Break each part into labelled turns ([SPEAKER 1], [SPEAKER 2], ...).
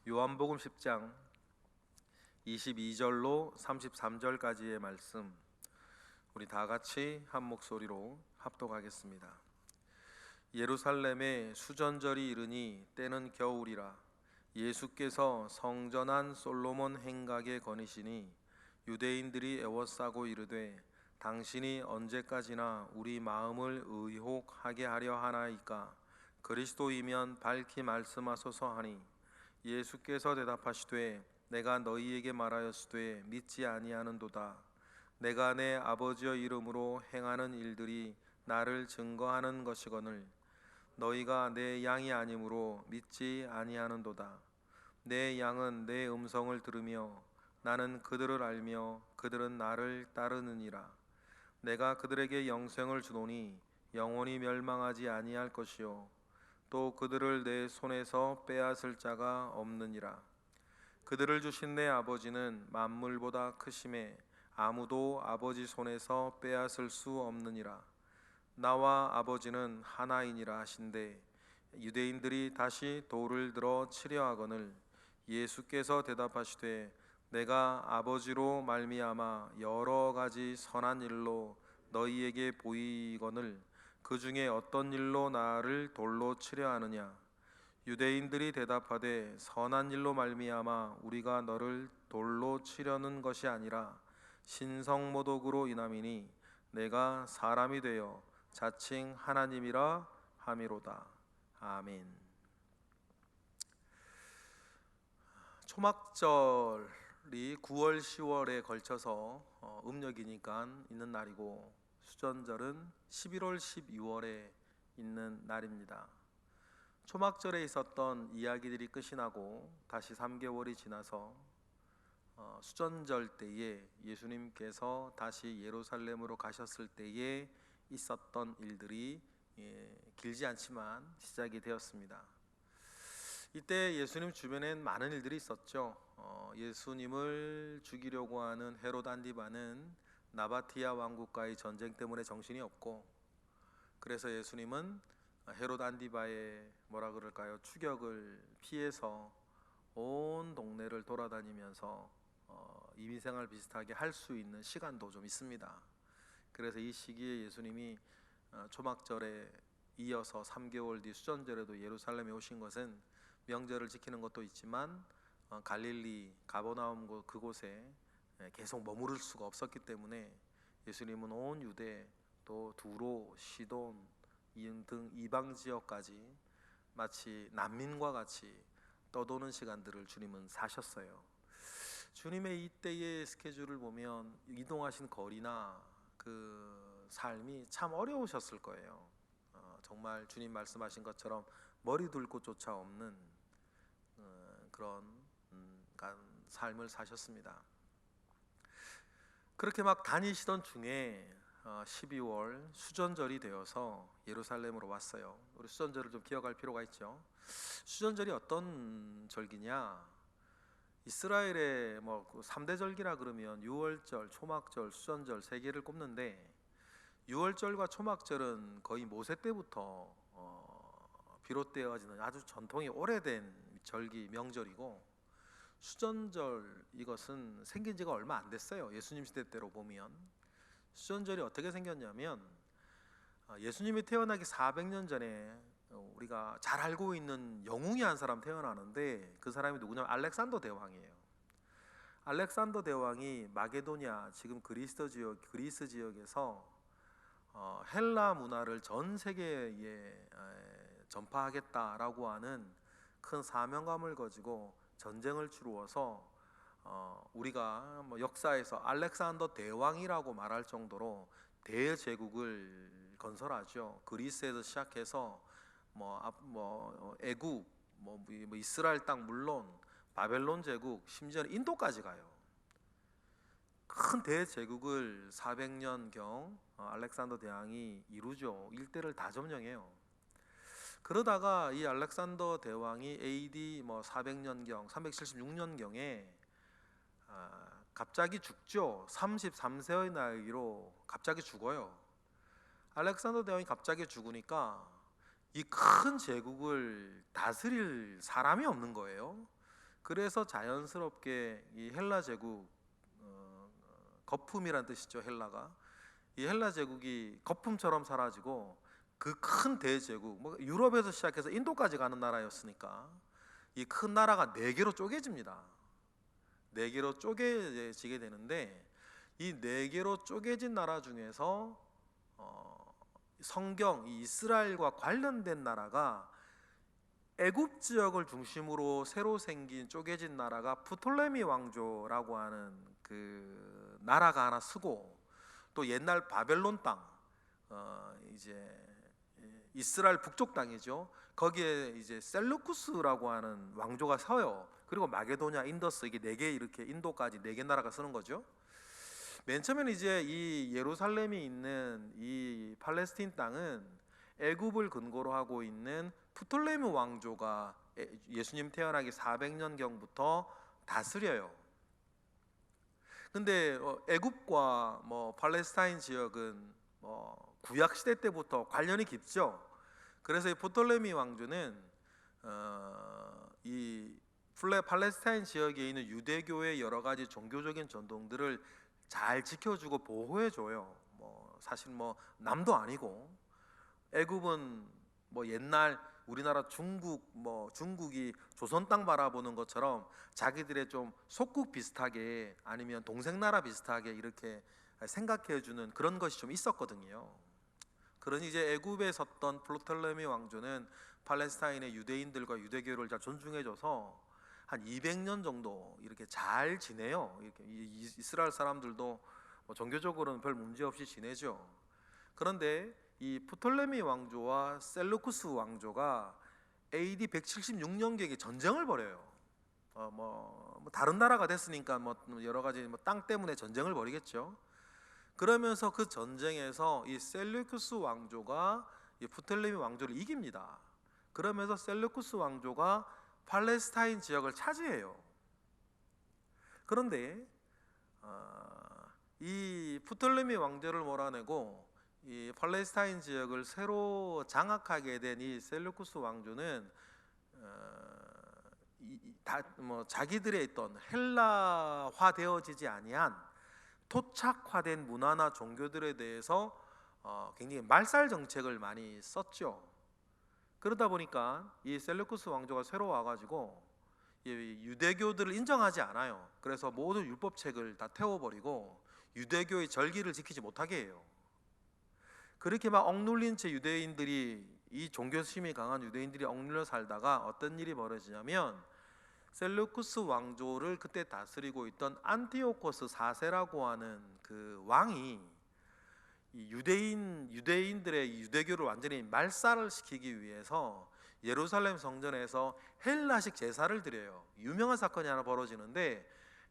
[SPEAKER 1] 요한복음 10장 22절로 33절까지의 말씀, 우리 다 같이 한 목소리로 합독하겠습니다. 예루살렘에 수전절이 이르니 때는 겨울이라. 예수께서 성전 안 솔로몬 행각에 거니시니 유대인들이 애워싸고 이르되 당신이 언제까지나 우리 마음을 의혹하게 하려 하나이까? 그리스도이면 밝히 말씀하소서 하니, 예수께서 대답하시되 내가 너희에게 말하였으되 믿지 아니하는도다. 내가 내 아버지의 이름으로 행하는 일들이 나를 증거하는 것이거늘 너희가 내 양이 아니므로 믿지 아니하는도다. 내 양은 내 음성을 들으며 나는 그들을 알며 그들은 나를 따르느니라. 내가 그들에게 영생을 주노니 영원히 멸망하지 아니할 것이요 또 그들을 내 손에서 빼앗을 자가 없느니라. 그들을 주신 내 아버지는 만물보다 크심에 아무도 아버지 손에서 빼앗을 수 없느니라. 나와 아버지는 하나이니라 하신대 유대인들이 다시 돌을 들어 치려 하거늘 예수께서 대답하시되 내가 아버지로 말미암아 여러 가지 선한 일로 너희에게 보이거늘 그 중에 어떤 일로 나를 돌로 치려 하느냐? 유대인들이 대답하되 선한 일로 말미암아 우리가 너를 돌로 치려는 것이 아니라 신성모독으로 인함이니 내가 사람이 되어 자칭 하나님이라 함이로다. 아멘. 초막절이 9월 10월에 걸쳐서 음력이니까 있는 날이고 수전절은 11월 12월에 있는 날입니다. 초막절에 있었던 이야기들이 끝이 나고 다시 3개월이 지나서 수전절 때에 예수님께서 다시 예루살렘으로 가셨을 때에 있었던 일들이 길지 않지만 시작이 되었습니다. 이때 예수님 주변엔 많은 일들이 있었죠. 예수님을 죽이려고 하는 헤롯 안디바는 나바티아 왕국과의 전쟁 때문에 정신이 없고, 그래서 예수님은 헤롯 안디바의 추격을 피해서 온 동네를 돌아다니면서 이민생활 비슷하게 할 수 있는 시간도 좀 있습니다. 그래서 이 시기에 예수님이 초막절에 이어서 3개월 뒤 수전절에도 예루살렘에 오신 것은 명절을 지키는 것도 있지만 갈릴리 가버나움 그곳에 계속 머무를 수가 없었기 때문에 예수님은 온 유대 또 두로, 시돈 등 이방 지역까지 마치 난민과 같이 떠도는 시간들을 주님은 사셨어요. 주님의 이때의 스케줄을 보면 이동하신 거리나 그 삶이 참 어려우셨을 거예요. 정말 주님 말씀하신 것처럼 머리 둘 곳조차 없는 그런 삶을 사셨습니다. 그렇게 막 다니시던 중에 12월 수전절이 되어서 예루살렘으로 왔어요. 우리 수전절을 좀 기억할 필요가 있죠. 수전절이 어떤 절기냐? 이스라엘의 3대 절기라 그러면 유월절, 초막절, 수전절 세 개를 꼽는데, 유월절과 초막절은 거의 모세 때부터 비롯되어지는 아주 전통이 오래된 절기 명절이고, 수전절 이것은 생긴 지가 얼마 안 됐어요. 예수님 시대 때로 보면 수전절이 어떻게 생겼냐면, 예수님이 태어나기 400년 전에 우리가 잘 알고 있는 영웅이 한 사람 태어나는데, 그 사람이 누구냐면 알렉산더 대왕이에요. 알렉산더 대왕이 마게도냐, 지금 그리스 지역에서 헬라 문화를 전 세계에 전파하겠다라고 하는 큰 사명감을 가지고 전쟁을 치루어서 우리가 역사에서 알렉산더 대왕이라고 말할 정도로 대제국을 건설하죠. 그리스에서 시작해서 애굽, 이스라엘 땅 물론 바벨론 제국, 심지어는 인도까지 가요. 큰 대제국을 400년경 알렉산더 대왕이 이루죠. 일대를 다 점령해요. 그러다가 이 알렉산더 대왕이 AD 400년경, 376년경에 갑자기 죽죠. 33세의 나이로 갑자기 죽어요. 알렉산더 대왕이 갑자기 죽으니까 이 큰 제국을 다스릴 사람이 없는 거예요. 그래서 자연스럽게 이 헬라 제국, 거품이란 뜻이죠. 헬라가 이 헬라 제국이 거품처럼 사라지고 그 큰 대제국, 뭐 유럽에서 시작해서 인도까지 가는 나라였으니까 이 큰 나라가 네 개로 쪼개집니다. 네 개로 쪼개지게 되는데 이 네 개로 쪼개진 나라 중에서 성경 이 이스라엘과 관련된 나라가 애굽 지역을 중심으로 새로 생긴 쪼개진 나라가 프톨레미 왕조라고 하는 그 나라가 하나 쓰고, 또 옛날 바벨론 땅, 이제 이스라엘 북쪽 땅이죠. 거기에 이제 셀루쿠스라고 하는 왕조가 서요. 그리고 마게도냐, 인더스, 이게 네 개, 이렇게 인도까지 네 개 나라가 쓰는 거죠. 맨 처음에는 이제 이 예루살렘이 있는 이 팔레스틴 땅은 애굽을 근거로 하고 있는 프톨레미 왕조가 예수님 태어나기 400년경부터 다스려요. 근데 애굽과 뭐 팔레스타인 지역은 구약 시대 때부터 관련이 깊죠. 그래서 이 프톨레미 왕조는 이 팔레스타인 지역에 있는 유대교의 여러 가지 종교적인 전통들을 잘 지켜주고 보호해줘요. 사실 남도 아니고, 애굽은 옛날 우리나라 중국이 조선 땅 바라보는 것처럼 자기들의 좀 속국 비슷하게, 아니면 동생 나라 비슷하게 이렇게 생각해주는 그런 것이 좀 있었거든요. 그러니 이제 애굽에 섰던 프톨레미 왕조는 팔레스타인의 유대인들과 유대교를 잘 존중해줘서 한 200년 정도 이렇게 잘 지내요. 이렇게 이스라엘 사람들도 종교적으로는 별 문제 없이 지내죠. 그런데 이 프톨레미 왕조와 셀루쿠스 왕조가 AD 176년경에 전쟁을 벌여요. 다른 나라가 됐으니까 여러 가지 땅 때문에 전쟁을 벌이겠죠. 그러면서 그 전쟁에서 이 셀루쿠스 왕조가 이 프톨레미 왕조를 이깁니다. 그러면서 셀루쿠스 왕조가 팔레스타인 지역을 차지해요. 그런데 이 프톨레미 왕조를 몰아내고 이 팔레스타인 지역을 새로 장악하게 된 이 셀루쿠스 왕조는 자기들의 있던 헬라화되어지지 아니한 토착화된 문화나 종교들에 대해서 굉장히 말살 정책을 많이 썼죠. 그러다 보니까 이 셀루쿠스 왕조가 새로 와가지고 유대교들을 인정하지 않아요. 그래서 모든 율법책을 다 태워버리고 유대교의 절기를 지키지 못하게 해요. 그렇게 막 억눌린 채 이 종교심이 강한 유대인들이 억눌려 살다가 어떤 일이 벌어지냐면, 셀루쿠스 왕조를 그때 다스리고 있던 안티오코스 4세라고 하는 그 왕이 이 유대인들의 유대교를 완전히 말살을 시키기 위해서 예루살렘 성전에서 헬라식 제사를 드려요. 유명한 사건이 하나 벌어지는데,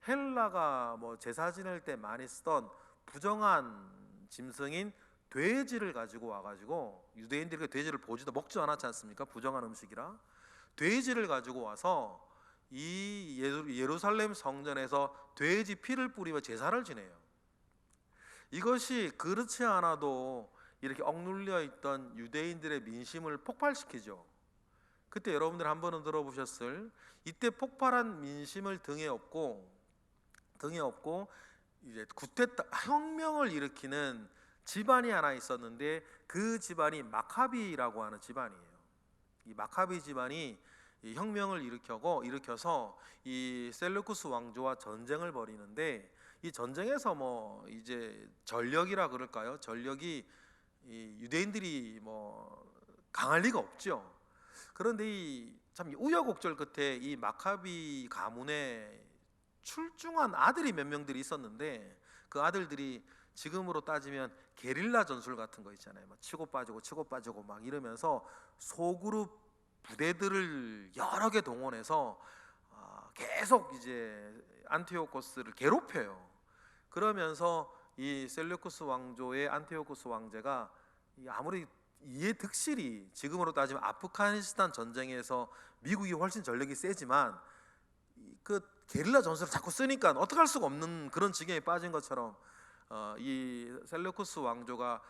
[SPEAKER 1] 헬라가 제사 지낼 때 많이 쓰던 부정한 짐승인 돼지를 가지고 와가지고, 유대인들이 그 돼지를 보지도 먹지도 않았지 않습니까? 부정한 음식이라. 돼지를 가지고 와서 이 예루살렘 성전에서 돼지 피를 뿌리며 제사를 지내요. 이것이 그렇지 않아도 이렇게 억눌려 있던 유대인들의 민심을 폭발시키죠. 그때 여러분들 한 번은 들어보셨을, 이때 폭발한 민심을 등에 업고 이제 쿠데타, 혁명을 일으키는 집안이 하나 있었는데, 그 집안이 마카비라고 하는 집안이에요. 이 마카비 집안이 이 혁명을 일으켜서 이 셀루쿠스 왕조와 전쟁을 벌이는데, 이 전쟁에서 이제 전력이라 그럴까요? 전력이 이 유대인들이 강할 리가 없죠. 그런데 참 우여곡절 끝에 이 마카비 가문에 출중한 아들이 몇 명들이 있었는데, 그 아들들이 지금으로 따지면 게릴라 전술 같은 거 있잖아요. 치고 빠지고 막 이러면서 소그룹 부대들을 여러 개 동원해서 계속 이제 안티오코스를 괴롭혀요. 그러면서 이 셀루쿠스 왕조의 안티오코스 왕제가 아무리 이에 득실이 지금으로 따지면 아프가니스탄 전쟁에서 미국이 훨씬 전력이 세지만 그 게릴라 전술을 자꾸 쓰니까 어떡할 수가 없는 그런 지경에 빠진 것처럼, 이 셀루쿠스 왕조가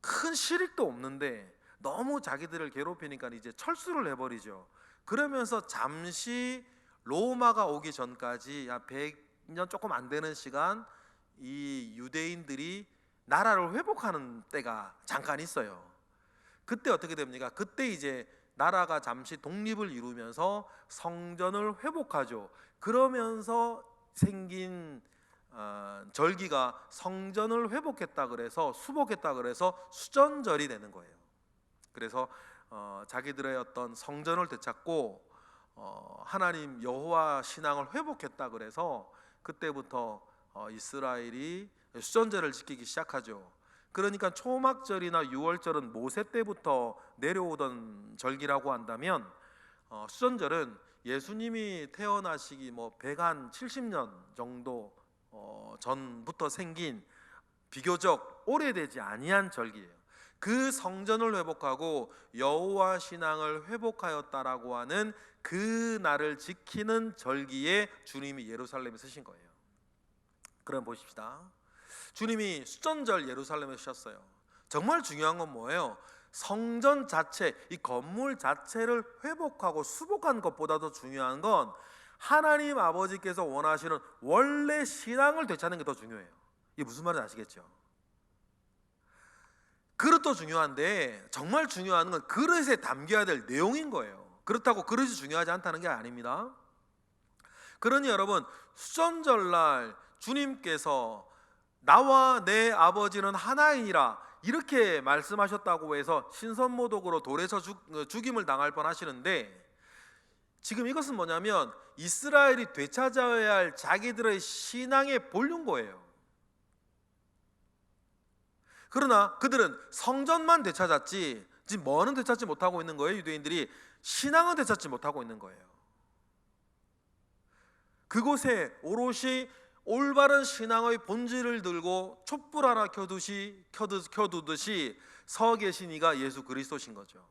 [SPEAKER 1] 큰 실익도 없는데 너무 자기들을 괴롭히니까 이제 철수를 해버리죠. 그러면서 잠시 로마가 오기 전까지 한 100년 조금 안 되는 시간 이 유대인들이 나라를 회복하는 때가 잠깐 있어요. 그때 어떻게 됩니까? 그때 이제 나라가 잠시 독립을 이루면서 성전을 회복하죠. 그러면서 생긴 절기가 성전을 회복했다 그래서 수복했다 그래서 수전절이 되는 거예요. 그래서 자기들의 어떤 성전을 되찾고 하나님 여호와 신앙을 회복했다 그래서 그때부터 이스라엘이 수전절을 지키기 시작하죠. 그러니까 초막절이나 유월절은 모세 때부터 내려오던 절기라고 한다면 수전절은 예수님이 태어나시기 뭐 170년 정도 전부터 생긴 비교적 오래되지 아니한 절기예요. 그 성전을 회복하고 여호와 신앙을 회복하였다라고 하는 그 날을 지키는 절기에 주님이 예루살렘에 서신 거예요. 그럼 보십시다. 주님이 수전절 예루살렘에 서셨어요. 정말 중요한 건 뭐예요? 성전 자체, 이 건물 자체를 회복하고 수복한 것보다도 중요한 건 하나님 아버지께서 원하시는 원래 신앙을 되찾는 게 더 중요해요. 이게 무슨 말인지 아시겠죠? 그릇도 중요한데 정말 중요한 건 그릇에 담겨야 될 내용인 거예요. 그렇다고 그릇이 중요하지 않다는 게 아닙니다. 그러니 여러분, 수전절날 주님께서 나와 내 아버지는 하나이니라 이렇게 말씀하셨다고 해서 신선모독으로 돌에서 죽임을 당할 뻔하시는데, 지금 이것은 뭐냐면 이스라엘이 되찾아야 할 자기들의 신앙의 본륜 거예요. 그러나 그들은 성전만 되찾았지 지금 뭐는 되찾지 못하고 있는 거예요. 유대인들이 신앙은 되찾지 못하고 있는 거예요. 그곳에 오롯이 올바른 신앙의 본질을 들고 촛불 하나 켜두듯이 서 계신 이가 예수 그리스도신 거죠.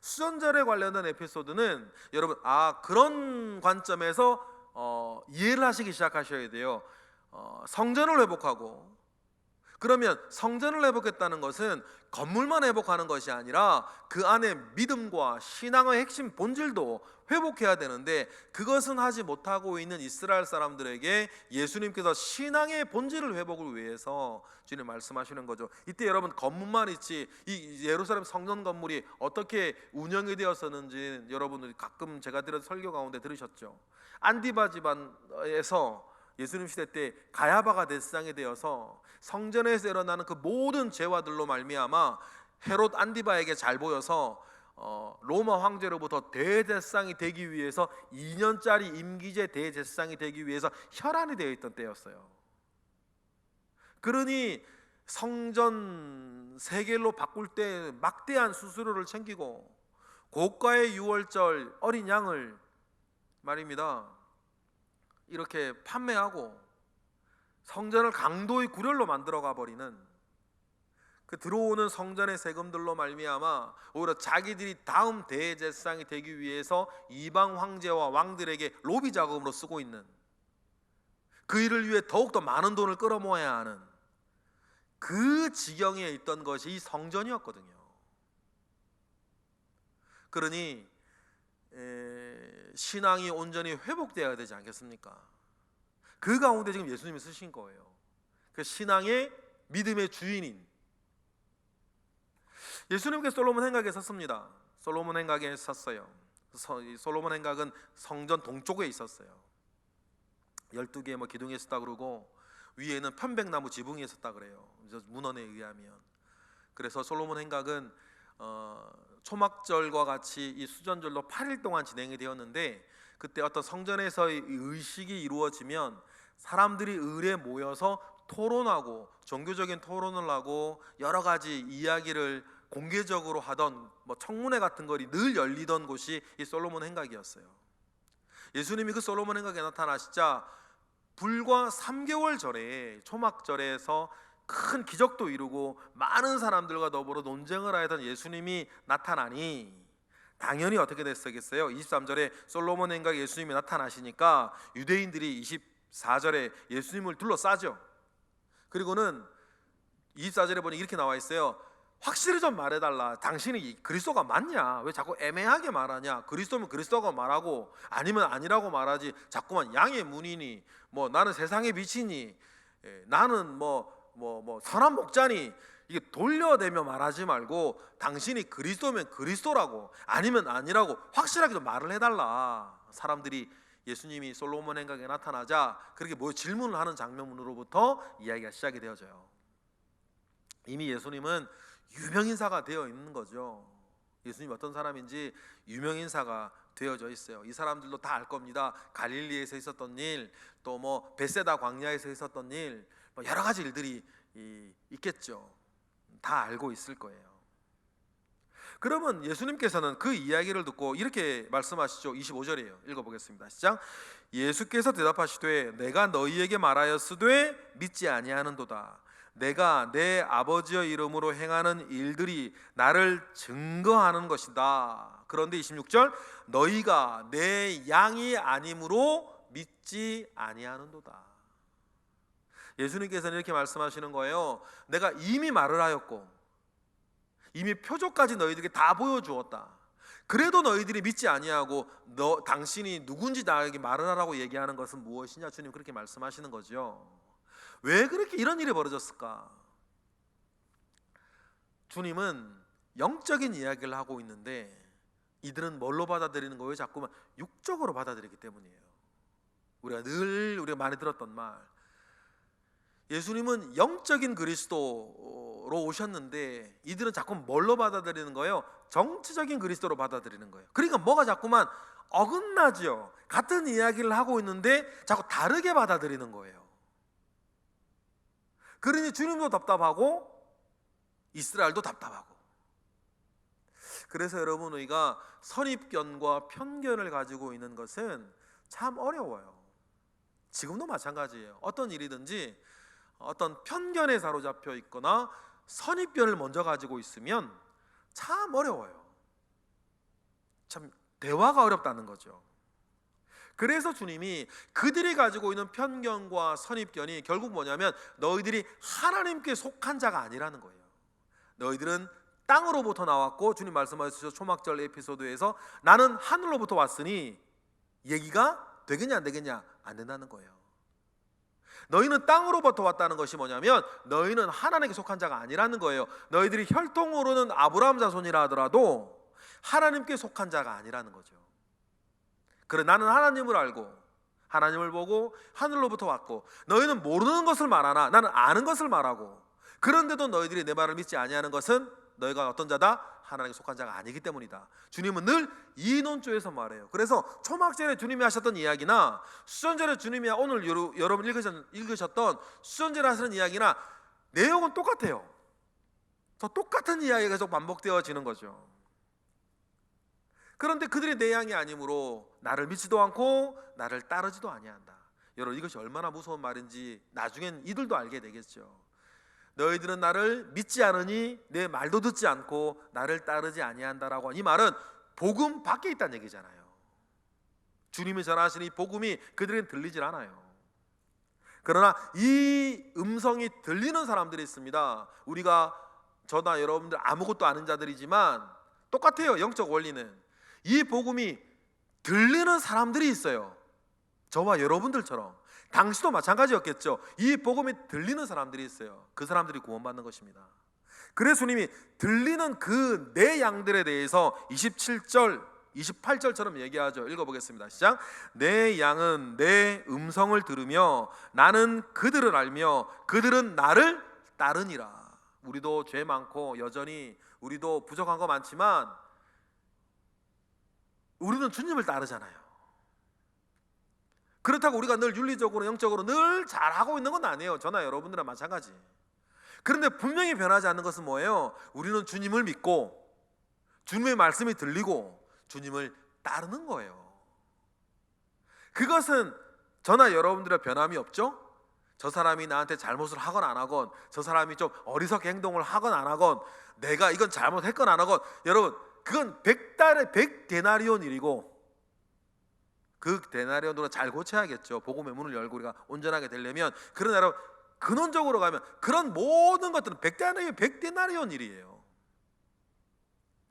[SPEAKER 1] 수전절에 관련된 에피소드는 여러분 그런 관점에서 이해를 하시기 시작하셔야 돼요. 성전을 회복하고, 그러면 성전을 회복했다는 것은 건물만 회복하는 것이 아니라 그 안에 믿음과 신앙의 핵심 본질도 회복해야 되는데, 그것은 하지 못하고 있는 이스라엘 사람들에게 예수님께서 신앙의 본질을 회복을 위해서 주님 말씀하시는 거죠. 이때 여러분 건물만 있지 이 예루살렘 성전 건물이 어떻게 운영이 되었었는지 여러분들이 가끔 제가 드린 설교 가운데 들으셨죠. 안디바 집안에서 예수님 시대 때 가야바가 대제사장이 되어서 성전에서 일어나는 그 모든 죄와들로 말미암아 헤롯 안디바에게 잘 보여서 로마 황제로부터 대제사장이 되기 위해서 2년짜리 임기제 대제사장이 되기 위해서 혈안이 되어 있던 때였어요. 그러니 성전 세겔로 바꿀 때 막대한 수수료를 챙기고 고가의 유월절 어린 양을 말입니다 이렇게 판매하고 성전을 강도의 구렬로 만들어가 버리는, 그 들어오는 성전의 세금들로 말미암아 오히려 자기들이 다음 대제사장이 되기 위해서 이방 황제와 왕들에게 로비 자금으로 쓰고 있는, 그 일을 위해 더욱더 많은 돈을 끌어모아야 하는 그 지경에 있던 것이 이 성전이었거든요. 그러니 신앙이 온전히 회복되어야 되지 않겠습니까? 그 가운데 지금 예수님이 쓰신 거예요. 그 신앙의 믿음의 주인인 예수님께서 솔로몬 행각에 섰습니다. 솔로몬 행각에 섰어요. 솔로몬 행각은 성전 동쪽에 있었어요. 12개의 기둥이 있었다 그러고 위에는 편백나무 지붕이 있었다 그래요. 문헌에 의하면. 그래서 솔로몬 행각은 초막절과 같이 이 수전절로 8일 동안 진행이 되었는데, 그때 어떤 성전에서의 의식이 이루어지면 사람들이 을에 모여서 토론하고 종교적인 토론을 하고 여러 가지 이야기를 공개적으로 하던 청문회 같은 것이 늘 열리던 곳이 이 솔로몬 행각이었어요. 예수님이 그 솔로몬 행각에 나타나시자 불과 3개월 전에 초막절에서 큰 기적도 이루고 많은 사람들과 더불어 논쟁을 하였던 예수님이 나타나니 당연히 어떻게 됐겠어요? 23절에 솔로몬 행각에 예수님이 나타나시니까 유대인들이 24절에 예수님을 둘러싸죠. 그리고는 24절에 보니 이렇게 나와 있어요. 확실히 좀 말해달라. 당신이 그리스도가 맞냐? 왜 자꾸 애매하게 말하냐? 그리스도면 그리스도가 말하고 아니면 아니라고 말하지. 자꾸만 양의 문이니 뭐 나는 세상의 빛이니 나는 뭐 선한 목자니 이게 돌려대며 말하지 말고 당신이 그리스도면 그리스도라고 아니면 아니라고 확실하게 좀 말을 해달라. 사람들이 예수님이 솔로몬 행각에 나타나자 그렇게 뭐 질문을 하는 장면으로부터 이야기가 시작이 되어져요. 이미 예수님은 유명인사가 되어 있는 거죠. 예수님 어떤 사람인지 유명인사가 되어져 있어요. 이 사람들도 다 알 겁니다. 갈릴리에서 있었던 일, 또 뭐 베세다 광야에서 있었던 일, 뭐 여러 가지 일들이 있겠죠. 다 알고 있을 거예요. 그러면 예수님께서는 그 이야기를 듣고 이렇게 말씀하시죠. 25절이에요. 읽어보겠습니다. 시작. 예수께서 대답하시되 내가 너희에게 말하였으되 믿지 아니하는도다. 내가 내 아버지의 이름으로 행하는 일들이 나를 증거하는 것이다. 그런데 26절 너희가 내 양이 아니므로 믿지 아니하는도다. 예수님께서는 이렇게 말씀하시는 거예요. 내가 이미 말을 하였고 이미 표적까지 너희들에게 다 보여주었다. 그래도 너희들이 믿지 아니하고 당신이 누군지 나에게 말을 하라고 얘기하는 것은 무엇이냐? 주님 그렇게 말씀하시는 거죠. 왜 그렇게 이런 일이 벌어졌을까? 주님은 영적인 이야기를 하고 있는데 이들은 뭘로 받아들이는 거예요? 자꾸만 육적으로 받아들이기 때문이에요. 우리가 많이 들었던 말, 예수님은 영적인 그리스도로 오셨는데 이들은 자꾸 뭘로 받아들이는 거예요? 정치적인 그리스도로 받아들이는 거예요. 그러니까 뭐가 자꾸만 어긋나죠. 같은 이야기를 하고 있는데 자꾸 다르게 받아들이는 거예요. 그러니 주님도 답답하고 이스라엘도 답답하고. 그래서 여러분, 우리가 선입견과 편견을 가지고 있는 것은 참 어려워요. 지금도 마찬가지예요. 어떤 일이든지 어떤 편견에 사로잡혀 있거나 선입견을 먼저 가지고 있으면 참 어려워요. 참 대화가 어렵다는 거죠. 그래서 주님이 그들이 가지고 있는 편견과 선입견이 결국 뭐냐면 너희들이 하나님께 속한 자가 아니라는 거예요. 너희들은 땅으로부터 나왔고, 주님 말씀하셨죠. 초막절 에피소드에서 나는 하늘로부터 왔으니 얘기가 되겠냐 안 되겠냐? 안 된다는 거예요. 너희는 땅으로부터 왔다는 것이 뭐냐면 너희는 하나님께 속한 자가 아니라는 거예요. 너희들이 혈통으로는 아브라함 자손이라 하더라도 하나님께 속한 자가 아니라는 거죠. 그래, 나는 하나님을 알고 하나님을 보고 하늘로부터 왔고, 너희는 모르는 것을 말하나 나는 아는 것을 말하고, 그런데도 너희들이 내 말을 믿지 아니하는 것은 너희가 어떤 자다? 하나님께 속한 자가 아니기 때문이다. 주님은 늘 이 논조에서 말해요. 그래서 초막절에 주님이 하셨던 이야기나 수전절에 주님이 오늘 여러분 읽으셨던 수전절에 하시는 이야기나 내용은 똑같아요. 더 똑같은 이야기가 계속 반복되어지는 거죠. 그런데 그들이 내 양이 아니므로 나를 믿지도 않고 나를 따르지도 아니한다. 여러분, 이것이 얼마나 무서운 말인지 나중엔 이들도 알게 되겠죠. 너희들은 나를 믿지 않으니 내 말도 듣지 않고 나를 따르지 아니한다라고 하는 이 말은 복음 밖에 있다는 얘기잖아요. 주님이 전하시는 이 복음이 그들에겐 들리질 않아요. 그러나 이 음성이 들리는 사람들이 있습니다. 우리가, 저나 여러분들 아무것도 아는 자들이지만 똑같아요. 영적 원리는 이 복음이 들리는 사람들이 있어요. 저와 여러분들처럼 당시도 마찬가지였겠죠. 이 복음이 들리는 사람들이 있어요. 그 사람들이 구원받는 것입니다. 그래서 주님이 들리는 그 내 양들에 대해서 27절 28절처럼 얘기하죠. 읽어보겠습니다. 시작. 내 양은 내 음성을 들으며 나는 그들을 알며 그들은 나를 따르니라. 우리도 죄 많고 여전히 우리도 부족한 거 많지만 우리는 주님을 따르잖아요. 그렇다고 우리가 늘 윤리적으로 영적으로 늘 잘하고 있는 건 아니에요. 저나 여러분들은 마찬가지. 그런데 분명히 변하지 않는 것은 뭐예요? 우리는 주님을 믿고 주님의 말씀이 들리고 주님을 따르는 거예요. 그것은 저나 여러분들의 변함이 없죠? 저 사람이 나한테 잘못을 하건 안 하건, 저 사람이 좀 어리석게 행동을 하건 안 하건, 내가 이건 잘못했건 안 하건, 여러분 그건 100데나리온 일이고 그 데나리온으로 잘 고쳐야겠죠. 복음의 문을 열고 우리가 온전하게 되려면. 그러나 여러분, 근원적으로 가면 그런 모든 것들은 100데나리온 일이에요.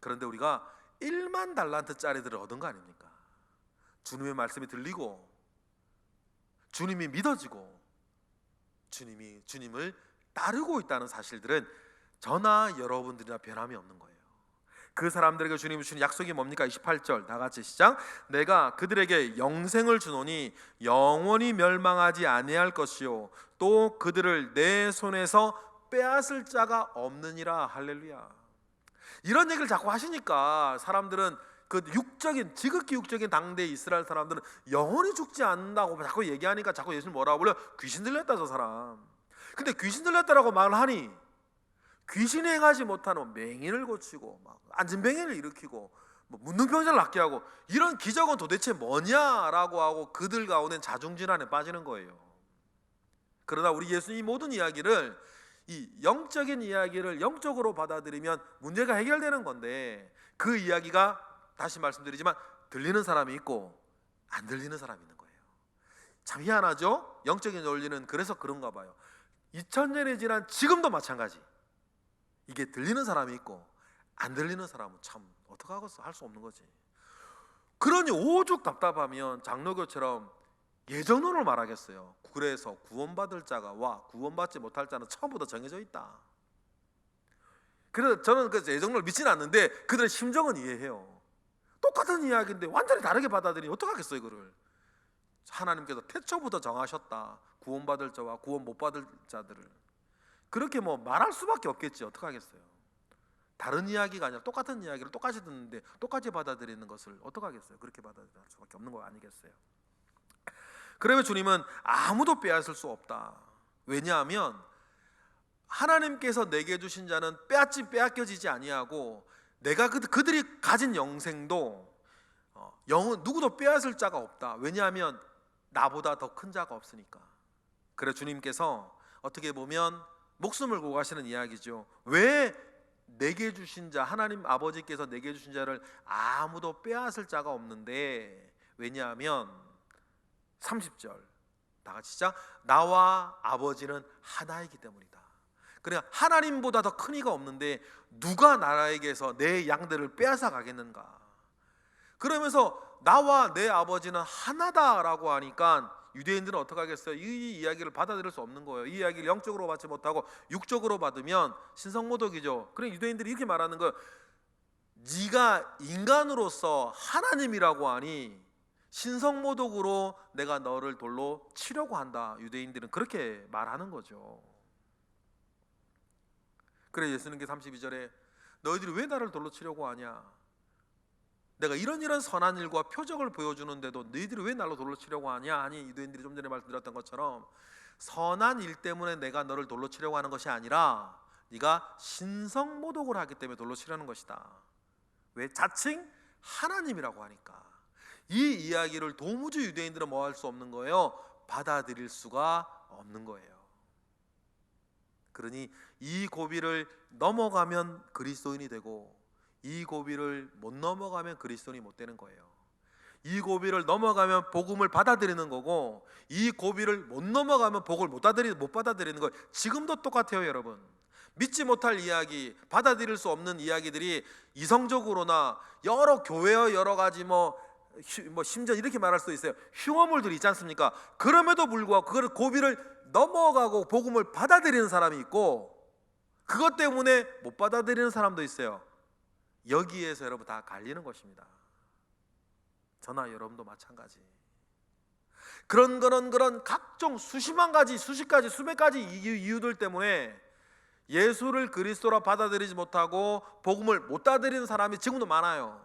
[SPEAKER 1] 그런데 우리가 1만 달란트짜리들을 얻은 거 아닙니까? 주님의 말씀이 들리고 주님이 믿어지고 주님을 따르고 있다는 사실들은 저나 여러분들이나 변함이 없는 거예요. 그 사람들에게 주님이 주신 약속이 뭡니까? 28절 다 같이 시작. 내가 그들에게 영생을 주노니 영원히 멸망하지 아니할 것이요 또 그들을 내 손에서 빼앗을 자가 없느니라. 할렐루야. 이런 얘기를 자꾸 하시니까 사람들은 그 육적인 지극히 육적인 당대 이스라엘 사람들은 영원히 죽지 않는다고 자꾸 얘기하니까 자꾸 예수를 뭐라고 불러? 귀신 들렸다 저 사람. 근데 귀신 들렸다라고 말을 하니 귀신이 행하지 못하는 맹인을 고치고 막 안진뱅이를 일으키고 뭐 문둥병자를 낫게 하고 이런 기적은 도대체 뭐냐라고 하고 그들 가운데 자중질환에 빠지는 거예요. 그러다 우리 예수님 이 모든 이야기를 이 영적인 이야기를 영적으로 받아들이면 문제가 해결되는 건데 그 이야기가 다시 말씀드리지만 들리는 사람이 있고 안 들리는 사람이 있는 거예요. 참 희한하죠? 영적인 원리는 그래서 그런가 봐요. 2000년이 지난 지금도 마찬가지. 이게 들리는 사람이 있고 안 들리는 사람은 참 어떡하겠어? 할 수 없는 거지. 그러니 오죽 답답하면 장로교처럼 예정론을 말하겠어요. 그래서 구원받을 자가 와 구원받지 못할 자는 처음부터 정해져 있다. 그래서 저는 그 예정론을 믿지는 않는데 그들의 심정은 이해해요. 똑같은 이야기인데 완전히 다르게 받아들이니 어떡하겠어요 이거를. 하나님께서 태초부터 정하셨다. 구원받을 자와 구원 못 받을 자들을. 그렇게 뭐 말할 수밖에 없겠지. 어떡하겠어요. 다른 이야기가 아니라 똑같은 이야기를 똑같이 듣는데 똑같이 받아들이는 것을 어떡하겠어요. 그렇게 받아들일 수밖에 없는 거 아니겠어요. 그러면 주님은 아무도 빼앗을 수 없다. 왜냐하면 하나님께서 내게 주신 자는 빼앗겨지지 아니하고 내가 그들이 가진 영생도 영은 누구도 빼앗을 자가 없다. 왜냐하면 나보다 더 큰 자가 없으니까. 그래 주님께서 어떻게 보면 목숨을 걸고 가시는 이야기죠. 왜 내게 주신 자 하나님 아버지께서 내게 주신 자를 아무도 빼앗을 자가 없는데 왜냐하면 30절 다 같이 시작. 나와 아버지는 하나이기 때문이다. 그러니까 하나님보다 더 큰 이가 없는데 누가 나라에게서 내 양들을 빼앗아 가겠는가. 그러면서 나와 내 아버지는 하나다라고 하니까 유대인들은 어떻게 하겠어요? 이 이야기를 받아들일 수 없는 거예요. 이 이야기를 영적으로 받지 못하고 육적으로 받으면 신성모독이죠. 그래 유대인들이 이렇게 말하는 거예요. 네가 인간으로서 하나님이라고 하니 신성모독으로 내가 너를 돌로 치려고 한다. 유대인들은 그렇게 말하는 거죠. 그래 예수님께서 32절에 너희들이 왜 나를 돌로 치려고 하냐? 내가 이런 선한 일과 표적을 보여주는데도 너희들이 왜 나로 돌로 치려고 하냐 하니 유대인들이 좀 전에 말씀드렸던 것처럼 선한 일 때문에 내가 너를 돌로 치려고 하는 것이 아니라 네가 신성모독을 하기 때문에 돌로 치려는 것이다. 왜? 자칭 하나님이라고 하니까. 이 이야기를 도무지 유대인들은 뭐 할 수 없는 거예요? 받아들일 수가 없는 거예요. 그러니 이 고비를 넘어가면 그리스도인이 되고 이 고비를 못 넘어가면 그리스도인이 못 되는 거예요. 이 고비를 넘어가면 복음을 받아들이는 거고 이 고비를 못 넘어가면 복을 못 받아들이는 거예요. 지금도 똑같아요 여러분. 믿지 못할 이야기, 받아들일 수 없는 이야기들이 이성적으로나 여러 교회의 여러 가지 뭐 심지어 이렇게 말할 수도 있어요. 흉어물들이 있지 않습니까? 그럼에도 불구하고 그걸 고비를 넘어가고 복음을 받아들이는 사람이 있고 그것 때문에 못 받아들이는 사람도 있어요. 여기에서 여러분 다 갈리는 것입니다. 저나 여러분도 마찬가지. 그런 각종 수십만 가지, 수십 가지, 수백 가지 이유들 때문에 예수를 그리스도로 받아들이지 못하고 복음을 못 받아들이는 사람이 지금도 많아요.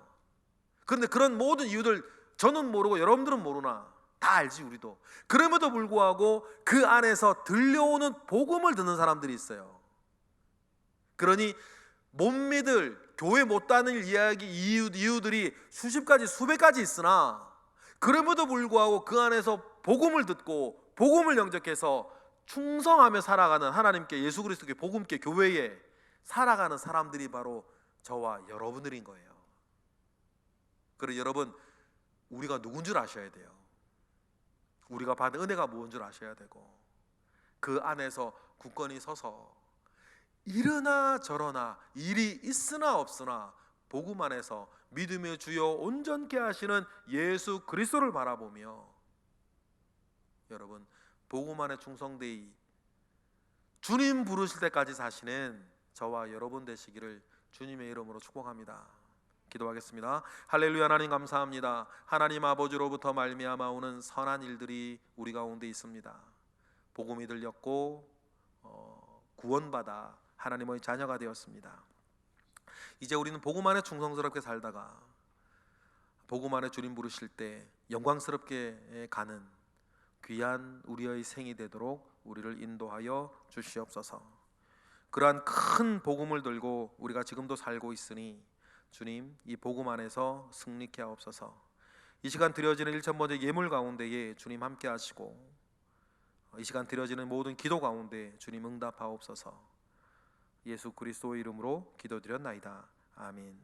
[SPEAKER 1] 그런데 그런 모든 이유들 저는 모르고 여러분들은 모르나 다 알지 우리도. 그럼에도 불구하고 그 안에서 들려오는 복음을 듣는 사람들이 있어요. 그러니 못 믿을 교회 못 다닐 이유들이 수십 가지 수백 가지 있으나 그럼에도 불구하고 그 안에서 복음을 듣고 복음을 영접해서 충성하며 살아가는 하나님께 예수 그리스도의 복음께 교회에 살아가는 사람들이 바로 저와 여러분들인 거예요. 그리고 여러분 우리가 누군 줄 아셔야 돼요. 우리가 받은 은혜가 무엇인 줄 아셔야 되고 그 안에서 굳건히 서서 이러나 저러나 일이 있으나 없으나 복음 안에서 믿음의 주요 온전케 하시는 예수 그리스도를 바라보며 여러분 복음 안에 충성되이 주님 부르실 때까지 사시는 저와 여러분 되시기를 주님의 이름으로 축복합니다. 기도하겠습니다. 할렐루야. 하나님 감사합니다. 하나님 아버지로부터 말미암아 오는 선한 일들이 우리 가운데 있습니다. 복음이 들렸고 구원받아 하나님의 자녀가 되었습니다. 이제 우리는 복음 안에 충성스럽게 살다가 복음 안에 주님 부르실 때 영광스럽게 가는 귀한 우리의 생이 되도록 우리를 인도하여 주시옵소서. 그러한 큰 복음을 들고 우리가 지금도 살고 있으니 주님 이 복음 안에서 승리케 하옵소서. 이 시간 드려지는 1000번째 예물 가운데에 주님 함께 하시고 이 시간 드려지는 모든 기도 가운데 주님 응답하옵소서. 예수 그리스도의 이름으로 기도드렸나이다. 아멘.